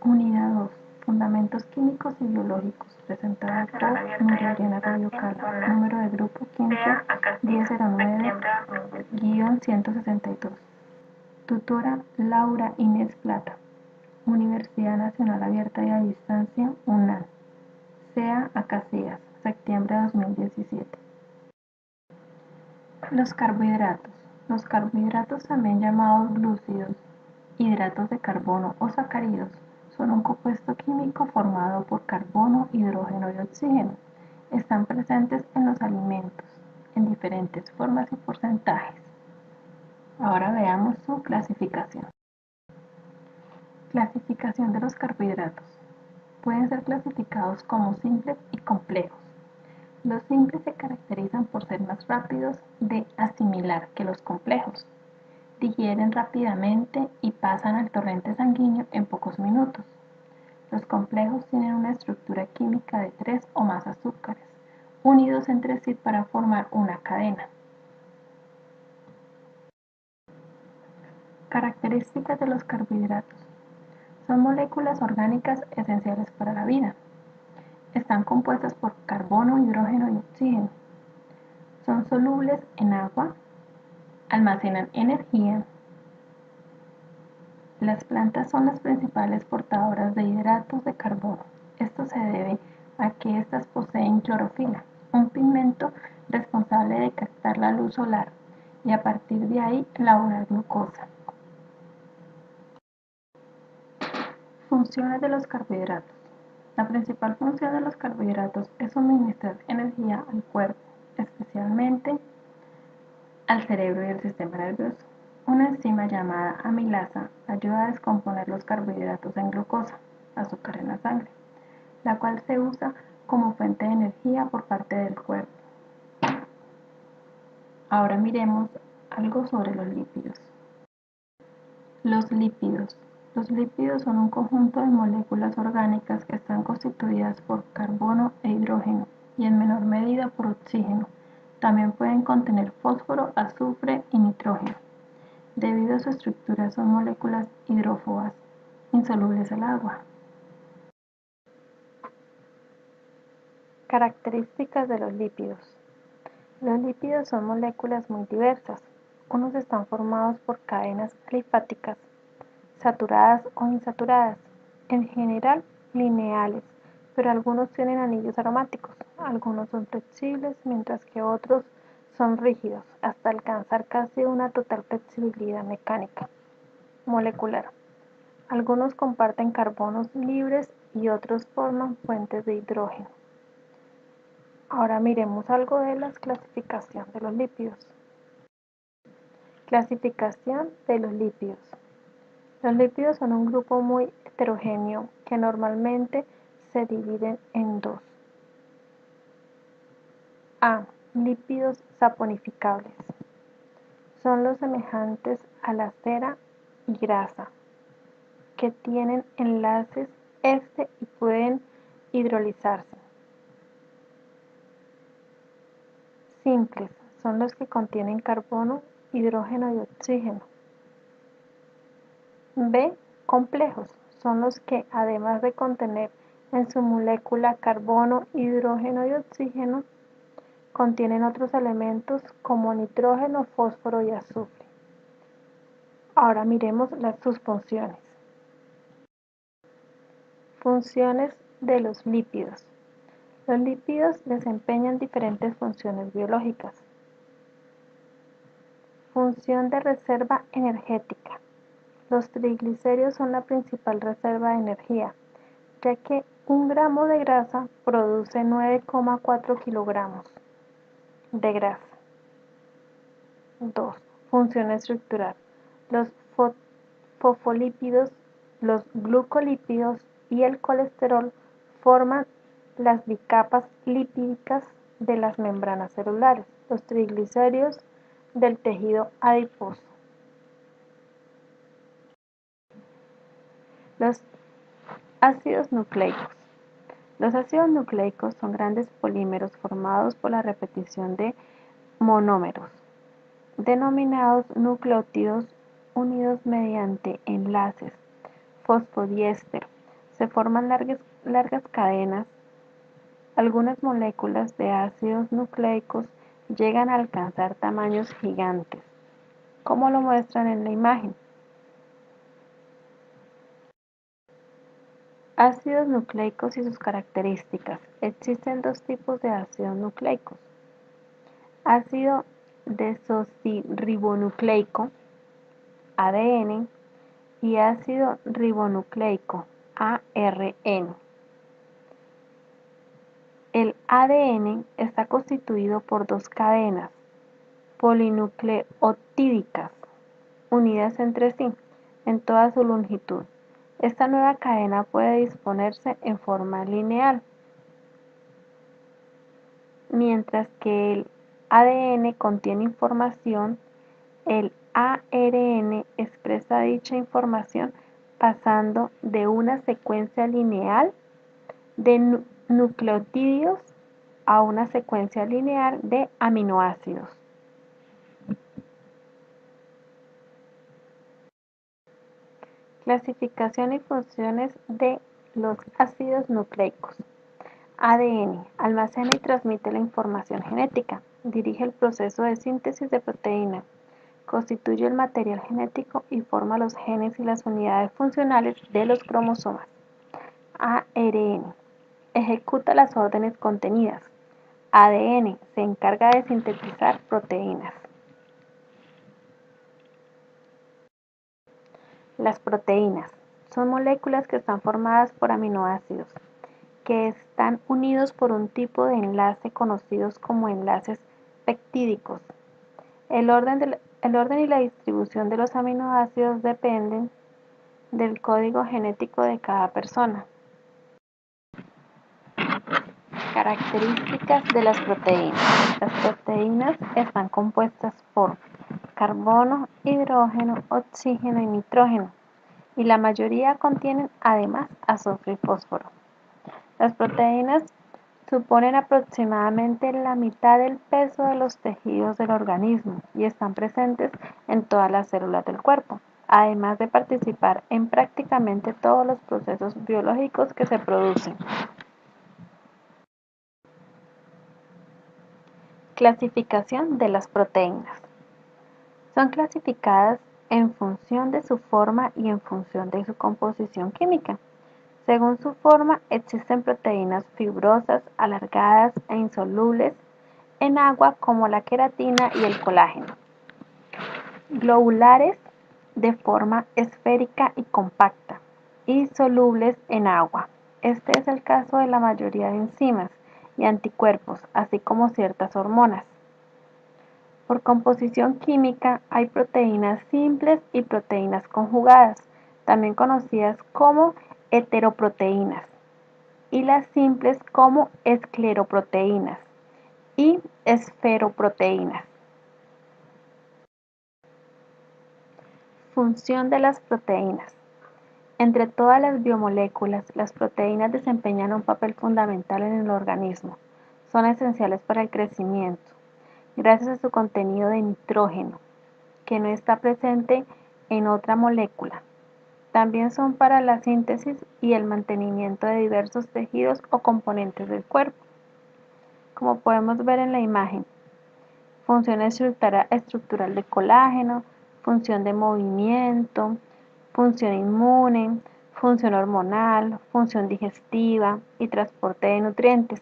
Unidad 2. Fundamentos químicos y biológicos, presentada por María Adriana Rabio Cala, número de grupo 15-1009-162. Tutora Laura Inés Plata, Universidad Nacional Abierta y a Distancia, UNAM. Sea Acacias, septiembre de 2017. Los carbohidratos. Los carbohidratos, también llamados glúcidos, hidratos de carbono o sacáridos, son un compuesto químico formado por carbono, hidrógeno y oxígeno. Están presentes en los alimentos, en diferentes formas y porcentajes. Ahora veamos su clasificación. Clasificación de los carbohidratos. Pueden ser clasificados como simples y complejos. Los simples se caracterizan por ser más rápidos de asimilar que los complejos. Digieren rápidamente y pasan al torrente sanguíneo en pocos minutos. Los complejos tienen una estructura química de 3 o más azúcares, unidos entre sí para formar una cadena. Características de los carbohidratos. Son moléculas orgánicas esenciales para la vida. Están compuestas por carbono, hidrógeno y oxígeno. Son solubles en agua. Almacenan energía. Las plantas son las principales portadoras de hidratos de carbono. Esto se debe a que éstas poseen clorofila, un pigmento responsable de captar la luz solar y a partir de ahí elaborar glucosa. Funciones de los carbohidratos. La principal función de los carbohidratos es suministrar energía al cuerpo, especialmente al cerebro y al sistema nervioso. Una enzima llamada amilasa ayuda a descomponer los carbohidratos en glucosa, azúcar en la sangre, la cual se usa como fuente de energía por parte del cuerpo. Ahora miremos algo sobre los lípidos. Los lípidos. Los lípidos son un conjunto de moléculas orgánicas que están constituidas por carbono e hidrógeno y en menor medida por oxígeno. También pueden contener fósforo, azufre y nitrógeno. Debido a su estructura son moléculas hidrófobas, insolubles al agua. Características de los lípidos. Los lípidos son moléculas muy diversas. Unos están formados por cadenas alifáticas, saturadas o insaturadas, en general lineales, pero algunos tienen anillos aromáticos. Algunos son flexibles, mientras que otros son rígidos, hasta alcanzar casi una total flexibilidad mecánica molecular. Algunos comparten carbonos libres y otros forman fuentes de hidrógeno. Ahora miremos algo de la clasificación de los lípidos. Clasificación de los lípidos. Los lípidos son un grupo muy heterogéneo que normalmente se dividen en dos. A. Lípidos saponificables. Son los semejantes a la cera y grasa, que tienen enlaces y pueden hidrolizarse. Simples son los que contienen carbono, hidrógeno y oxígeno. B. Complejos son los que, además de contener en su molécula carbono, hidrógeno y oxígeno, contienen otros elementos como nitrógeno, fósforo y azufre. Ahora miremos sus funciones. Funciones de los lípidos. Los lípidos desempeñan diferentes funciones biológicas. Función de reserva energética. Los triglicéridos son la principal reserva de energía, ya que 1 gramo de grasa produce 9,4 kilogramos de grasa. 2. Función estructural. Los fosfolípidos, los glucolípidos y el colesterol forman las bicapas lipídicas de las membranas celulares, los triglicéridos del tejido adiposo. Los ácidos nucleicos. Los ácidos nucleicos son grandes polímeros formados por la repetición de monómeros, denominados nucleótidos, unidos mediante enlaces fosfodiéster Se forman largas cadenas. Algunas moléculas de ácidos nucleicos llegan a alcanzar tamaños gigantes, como lo muestran en la imagen. Ácidos nucleicos y sus características. Existen dos tipos de ácidos nucleicos: ácido desoxirribonucleico, ADN, y ácido ribonucleico, ARN. El ADN está constituido por dos cadenas polinucleotídicas unidas entre sí en toda su longitud. Esta nueva cadena puede disponerse en forma lineal, mientras que el ADN contiene información. El ARN expresa dicha información pasando de una secuencia lineal de nucleótidos a una secuencia lineal de aminoácidos. Clasificación y funciones de los ácidos nucleicos. ADN: almacena y transmite la información genética, dirige el proceso de síntesis de proteínas, constituye el material genético y forma los genes y las unidades funcionales de los cromosomas. ARN: ejecuta las órdenes contenidas. ADN: se encarga de sintetizar proteínas. Las proteínas son moléculas que están formadas por aminoácidos, que están unidos por un tipo de enlace conocidos como enlaces peptídicos. El orden y la distribución de los aminoácidos dependen del código genético de cada persona. Características de las proteínas. Las proteínas están compuestas por carbono, hidrógeno, oxígeno y nitrógeno, y la mayoría contienen además azufre y fósforo. Las proteínas suponen aproximadamente la mitad del peso de los tejidos del organismo y están presentes en todas las células del cuerpo, además de participar en prácticamente todos los procesos biológicos que se producen. Clasificación de las proteínas. Son clasificadas en función de su forma y en función de su composición química. Según su forma, existen proteínas fibrosas, alargadas e insolubles en agua como la queratina y el colágeno. Globulares de forma esférica y compacta, y solubles en agua. Este es el caso de la mayoría de enzimas y anticuerpos, así como ciertas hormonas. Por composición química hay proteínas simples y proteínas conjugadas, también conocidas como heteroproteínas, y las simples como escleroproteínas y esferoproteínas. Función de las proteínas. Entre todas las biomoléculas, las proteínas desempeñan un papel fundamental en el organismo. Son esenciales para el crecimiento, gracias a su contenido de nitrógeno, que no está presente en otra molécula. También son para la síntesis y el mantenimiento de diversos tejidos o componentes del cuerpo. Como podemos ver en la imagen, función estructural de colágeno, función de movimiento, función inmune, función hormonal, función digestiva y transporte de nutrientes.